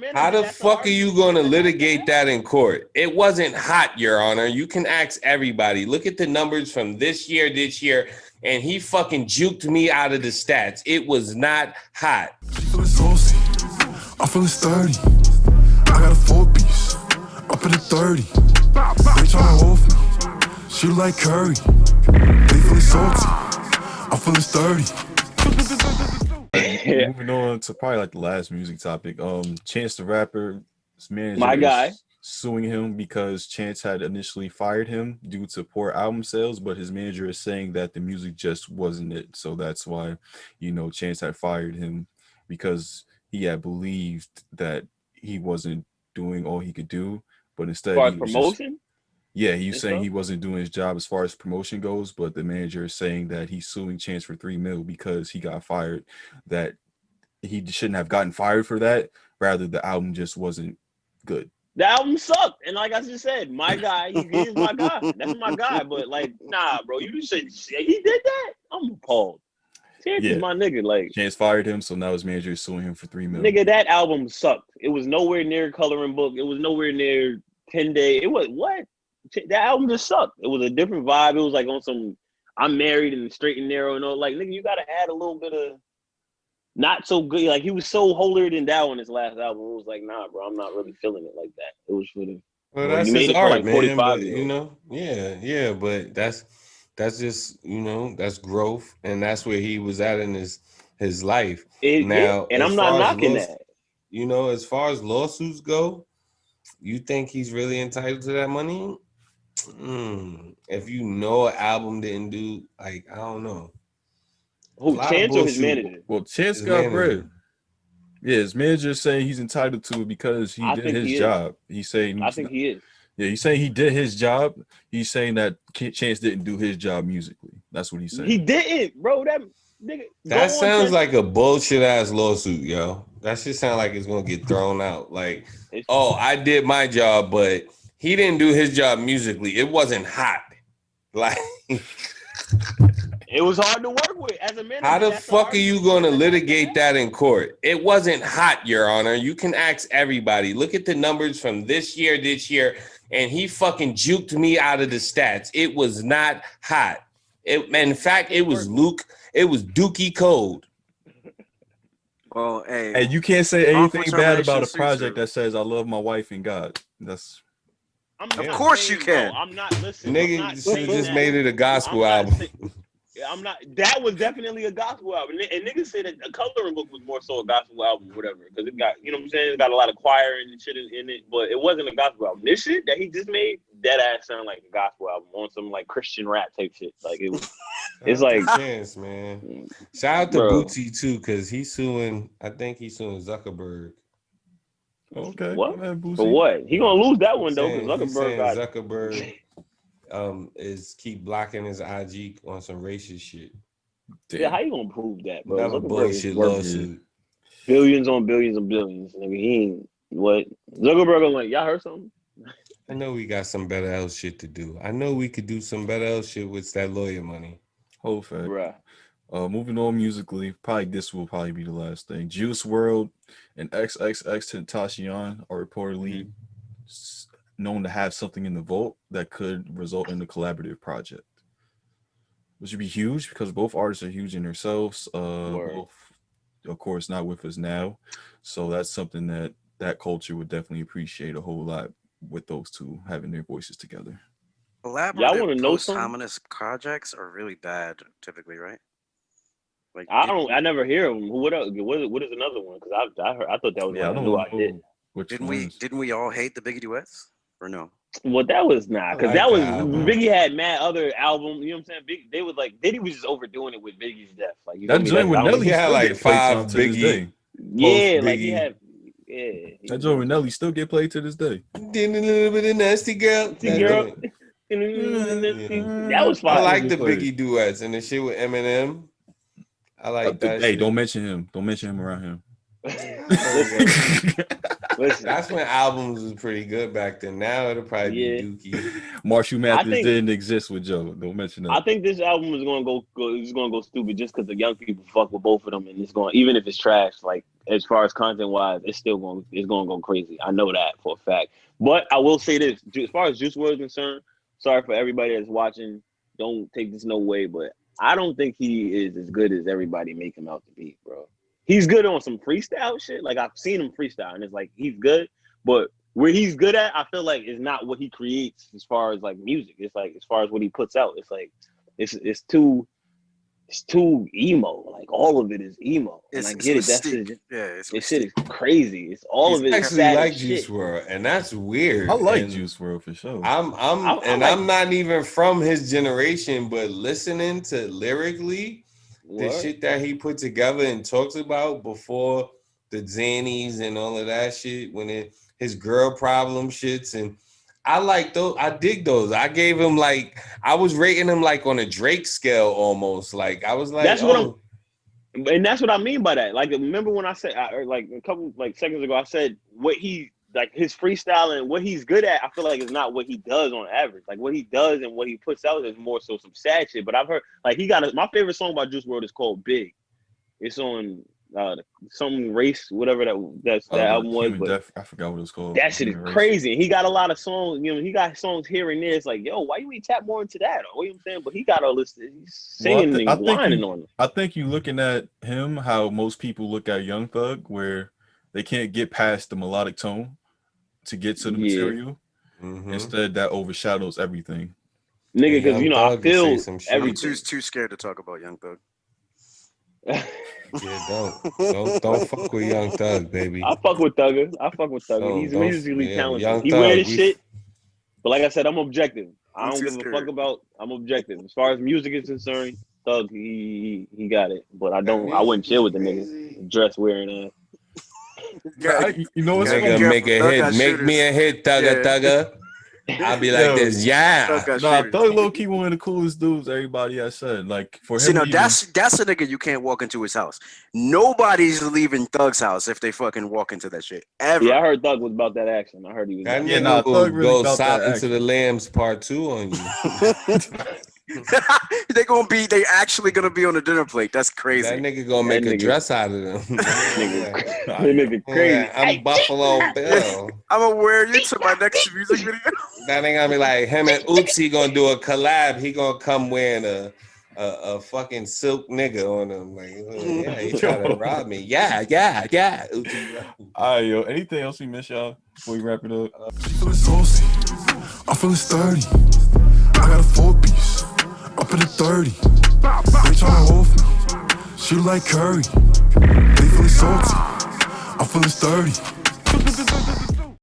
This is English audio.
manager. How the fuck are you going to litigate that in court? It wasn't hot, Your Honor. You can ask everybody. Look at the numbers from this year, and he fucking juked me out of the stats. It was not hot. She feeling saucy. I'm feeling sturdy. I got a 4-piece. Up in the 30. They tryna hold me. She like Curry. They feeling salty. I'm feeling sturdy. Moving on to probably like the last music topic. Chance the Rapper's manager My guy is suing him because Chance had initially fired him due to poor album sales, but his manager is saying that the music just wasn't it. So that's why, Chance had fired him because he had believed that he wasn't doing all he could do, but instead for he was promotion. he was saying he wasn't doing his job as far as promotion goes, but the manager is saying that he's suing Chance for $3 million because he got fired, that he shouldn't have gotten fired for that. Rather, the album just wasn't good. The album sucked, and like I just said, my guy, he is my guy. That's my guy. But like, nah, bro, you just said he did that. I'm appalled. Chance is my nigga. Like, Chance fired him, so now his manager is suing him for $3 million. Nigga, that album sucked. It was nowhere near Coloring Book. It was nowhere near 10 Day. It was what? That album just sucked. It was a different vibe. It was like on some I'm married and straight and narrow and all. Like, nigga, you gotta add a little bit of not so good. Like, he was so holier than thou on his last album. It was like, nah, bro, I'm not really feeling it like that. It was for the that's his art, man. But, yeah, but that's just that's growth, and that's where he was at in his life. And I'm not knocking that. As far as lawsuits go, you think he's really entitled to that money? If an album didn't do, like, I don't know. Who, Chance or his manager? Well, Chance got bread. Yeah, his manager is saying he's entitled to it because he did his job. He's saying I think he is. Yeah, he's saying he did his job. He's saying that Chance didn't do his job musically. That's what he's saying. He didn't, bro. That nigga. That sounds like a bullshit ass lawsuit, yo. That shit sound like it's gonna get thrown out. Like, I did my job, but he didn't do his job musically. It wasn't hot. Like, it was hard to work with as a manager. How the fuck are you going to litigate that in court? It wasn't hot, Your Honor. You can ask everybody. Look at the numbers from this year, and he fucking juked me out of the stats. It was not hot. In fact, it was Dookie Code. Well, hey, you can't say anything bad about a project that says I love my wife and God. Of course you can. No, I'm not listening. Nigga just made it a gospel album. That was definitely a gospel album. And niggas said that the Coloring Book was more so a gospel album, whatever. Because it got, what I'm saying? It got a lot of choir and shit in it, but it wasn't a gospel album. This shit that he just made, that ass sound like a gospel album on some like Christian rap type shit. Like it was, it's like chance, man. Shout out to Bootsy too, because I think he's suing Zuckerberg. Okay. What? For what? He gonna lose that one though, because Zuckerberg is keep blocking his IG on some racist shit. Damn. Yeah, how you gonna prove that, bro? Another bullshit lawsuit. Billions on billions and billions. Nigga, he ain't what Zuckerberg like, y'all heard something? I know we got some better else shit to do. I know we could do some better else shit with that lawyer money. Whole fact. Right. Moving on musically, this will probably be the last thing. Juice WRLD and XXXTentacion are reportedly known to have something in the vault that could result in a collaborative project, which would be huge because both artists are huge in themselves. Both, of course, not with us now, so that's something that culture would definitely appreciate a whole lot with those two having their voices together. Collaborative post-hominous projects are really bad, typically, right? Like I never hear them. What else? What is another one? Because I thought that was one I knew I did. Didn't we all hate the Biggie duets or no? Well, that was not because that was Biggie had mad other album. You know what I'm saying? They was like Diddy was just overdoing it with Biggie's death. Like that joint with Nelly had like 5 Biggie. Yeah, like he had. Yeah, that joint with Nelly still get played to this day. Did a little bit of nasty girl. That was fine. I like the Biggie duets and the shit with Eminem. I like that. Hey, don't mention him. Don't mention him around him. Listen, That's when albums was pretty good back then. Now it'll probably be Dookie. Marshall Mathers think- didn't exist with Joe. Don't mention that. I think this album is gonna go stupid just because the young people fuck with both of them, and it's going, even if it's trash, like as far as content wise, it's gonna go crazy. I know that for a fact. But I will say this: as far as Juice WRLD is concerned, sorry for everybody that's watching. Don't take this no way, but I don't think he is as good as everybody make him out to be, bro. He's good on some freestyle shit. Like I've seen him freestyle, and it's like he's good, but where he's good at, I feel like is not what he creates as far as like music. It's like as far as what he puts out, it's like it's too emo. Like all of it is emo. And I get it. That's this shit is crazy. It's all of it. Actually, sad like as Juice shit. WRLD, and that's weird. I like And Juice WRLD for sure. I'm not even from his generation, but listening to lyrically the shit that he put together and talks about before the Xannies and all of that shit, when his girl problem shits, and I like those. I dig those. I gave him like, I was rating him like on a Drake scale almost. Like I was like, that's what I mean by that. Like remember when I said like a couple like seconds ago, I said what he like his freestyle and what he's good at. I feel like it's not what he does on average. Like what he does and what he puts out is more so some sad shit. But I've heard like my favorite song by Juice WRLD is called Big. It's on some race, whatever that album was. But I forgot what it was called. That shit is crazy. And he got a lot of songs, he got songs here and there. It's like, yo, why you ain't tap more into that? Or, you know what I'm saying? But he got all this singing and whining on it. I think you looking at him how most people look at Young Thug, where they can't get past the melodic tone to get to the material. Mm-hmm. Instead, that overshadows everything. Nigga, because I feel everything. I'm too scared to talk about Young Thug. Yeah, don't fuck with Young Thug, baby. I fuck with Thugger. He's musically talented. He weird as shit. But like I said, I'm objective. I don't give a fuck about. I'm objective as far as music is concerned. Thug, he got it. But I wouldn't chill with the niggas dress wearing. You know what's nigga make a hit, make me a hit, Thugger. I'll be like this, Thug low key one of the coolest dudes everybody has said. Like for him, that's a nigga you can't walk into his house. Nobody's leaving Thug's house if they fucking walk into that shit ever. Yeah, I heard Thug was about that action. I heard he was. Thug really go Silence to the Lambs Part 2 on you. They actually gonna be on the dinner plate. That's crazy. That nigga gonna make a dress out of them. nigga crazy. Yeah, I'm Buffalo Bill. I'm gonna wear you to my next music video. That ain't gonna be like him and Uzi gonna do a collab. He gonna come wearing a fucking silk nigga on him. Like, yeah, he trying to rob me. Yeah. Uzi. All right, yo. Anything else we miss, y'all? Before we wrap it up. She feeling saucy. I'm feeling sturdy. I got a 4-piece. Up in the 30. They tryna hold me. She like Curry. They feeling salty. I'm feeling sturdy.